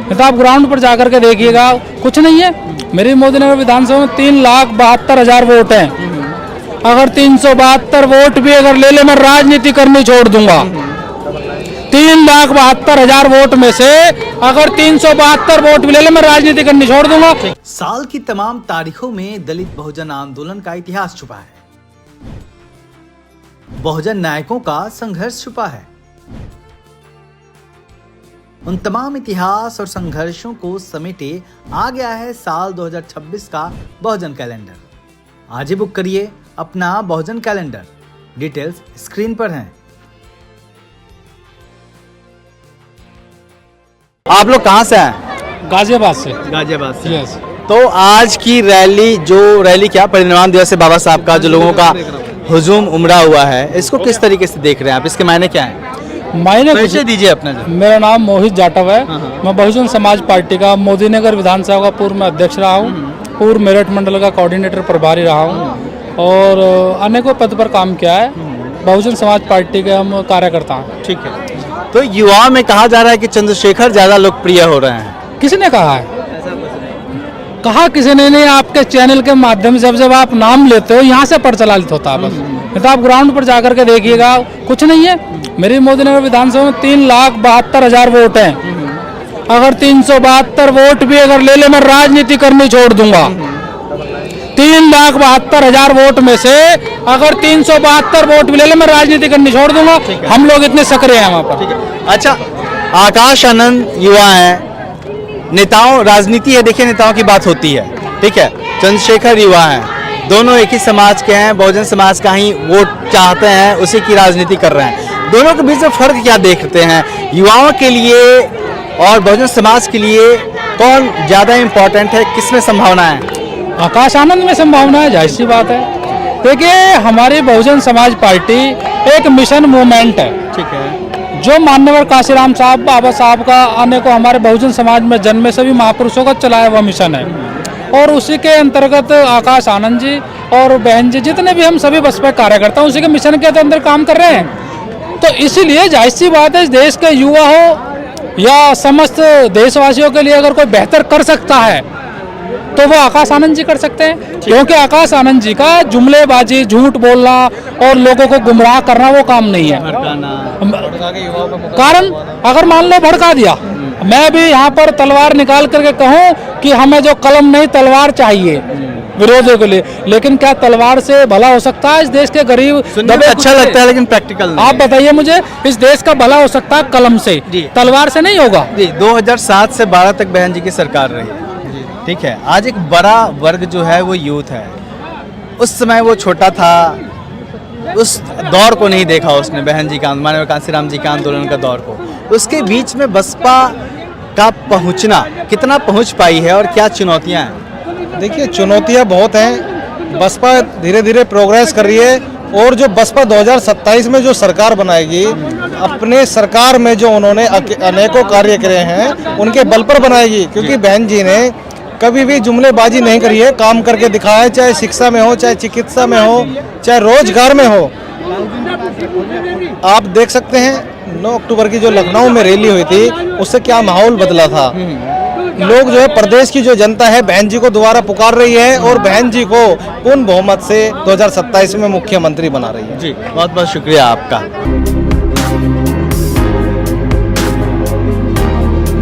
तो आप ग्राउंड पर जाकर के देखिएगा, कुछ नहीं है। मेरी मोदीनगर विधानसभा में 3,72,000 वोट हैं। अगर 372 वोट भी अगर ले मैं राजनीति करनी छोड़ दूंगा। 3,72,000 वोट में से अगर 372 वोट भी ले मैं राजनीति करनी छोड़ दूंगा। साल की तमाम तारीखों में दलित बहुजन आंदोलन का इतिहास छुपा है, बहुजन नायकों का संघर्ष छुपा है। उन तमाम इतिहास और संघर्षों को समेटे आ गया है साल 2026 का बहुजन कैलेंडर। आज ही बुक करिए अपना बहुजन कैलेंडर, डिटेल्स स्क्रीन पर हैं। आप लोग कहां से हैं? गाजियाबाद से। गाजियाबाद से। यस। तो आज की रैली क्या परिनिर्वाण दिवस है बाबा साहब का, जो लोगों का हुजूम उमड़ा हुआ है, इसको किस तरीके से देख रहे हैं आप? इसके मायने क्या है? मायने परिचय दीजिए अपना। मेरा नाम मोहित जाटव है। मैं बहुजन समाज पार्टी का मोदीनगर विधानसभा का पूर्व में अध्यक्ष रहा हूँ, पूर्व मेरठ मंडल का कोऑर्डिनेटर प्रभारी रहा हूँ और अनेकों पद पर काम किया है। बहुजन समाज पार्टी के हम कार्यकर्ता हैं। ठीक है। तो युवाओं में कहा जा रहा है कि चंद्रशेखर ज्यादा लोकप्रिय हो रहे हैं, किसने कहा है? कहा किसी ने नहीं। आपके चैनल के माध्यम से जब आप नाम लेते हो यहाँ से प्रचलित होता है बस। तो आप ग्राउंड पर जाकर के देखिएगा, कुछ नहीं है। मेरी मोदीनगर विधानसभा में 3,72,000 वोट हैं। अगर 372 वोट भी अगर ले मैं राजनीति करनी छोड़ दूंगा। 3,72,000 वोट में से अगर 372 वोट भी ले मैं राजनीति करनी छोड़ दूंगा। हम लोग इतने सक्रिय हैं वहाँ पर। अच्छा, आकाश आनंद युवा हैं, नेताओं राजनीति है, देखिए नेताओं की बात होती है, ठीक है। चंद्रशेखर युवा हैं, दोनों एक ही समाज के हैं, बहुजन समाज का ही वोट चाहते हैं, उसी की राजनीति कर रहे हैं। दोनों के बीच में फर्क क्या देखते हैं? युवाओं के लिए और बहुजन समाज के लिए कौन ज्यादा इम्पोर्टेंट है, किसमें संभावना है? आकाश आनंद में संभावना है, जाहिर सी बात है। देखिए, हमारी बहुजन समाज पार्टी एक मिशन मूवमेंट है, ठीक है, जो मान्यवर काशीराम साहब बाबा साहब का आने को हमारे बहुजन समाज में जन्मे सभी महापुरुषों का चलाया हुआ मिशन है। और उसी के अंतर्गत आकाश आनंद जी और बहन जी, जितने भी हम सभी बसपा कार्यकर्ता उसी के मिशन के अंदर काम कर रहे हैं। तो इसीलिए जाहिर सी बात है, देश के युवा हो या समस्त देशवासियों के लिए अगर कोई बेहतर कर सकता है तो वो आकाश आनंद जी कर सकते हैं। क्योंकि आकाश आनंद जी का जुमलेबाजी, झूठ बोलना और लोगों को गुमराह करना वो काम नहीं है। कारण अगर मान लो भड़का दिया, मैं भी यहाँ पर तलवार निकाल करके कहूँ कि हमें जो कलम नहीं तलवार चाहिए विरोधियों के लिए, लेकिन क्या तलवार से भला हो सकता है? इस देश के गरीब दबे अच्छा लगता है लेकिन प्रैक्टिकल नहीं। आप बताइए मुझे, इस देश का भला हो सकता है कलम से, तलवार से नहीं होगा। 2007 से 12 तक बहन जी की सरकार रही, ठीक है। आज एक बड़ा वर्ग जो है वो यूथ है, उस समय वो छोटा था, उस दौर को नहीं देखा उसने, बहन जी का, माननीय कांशीराम जी के आंदोलन का दौर को। उसके बीच में बसपा का पहुंचना कितना पहुंच पाई है और क्या चुनौतियां हैं? देखिए, चुनौतियां बहुत हैं। बसपा धीरे धीरे प्रोग्रेस कर रही है और जो बसपा 2027 में जो सरकार बनाएगी, अपने सरकार में जो उन्होंने अनेकों कार्य करे हैं उनके बल पर बनाएगी। क्योंकि बहन जी ने कभी भी जुमलेबाजी नहीं करी है, काम करके दिखाया है, चाहे शिक्षा में हो, चाहे चिकित्सा में हो, चाहे रोजगार में हो। आप देख सकते हैं 9 अक्टूबर की जो लखनऊ में रैली हुई थी, उससे क्या माहौल बदला था। लोग जो है, प्रदेश की जो जनता है बहन जी को दोबारा पुकार रही है और बहन जी को पूर्ण बहुमत से 2027 में मुख्यमंत्री बना रही है। जी, बहुत बहुत शुक्रिया आपका।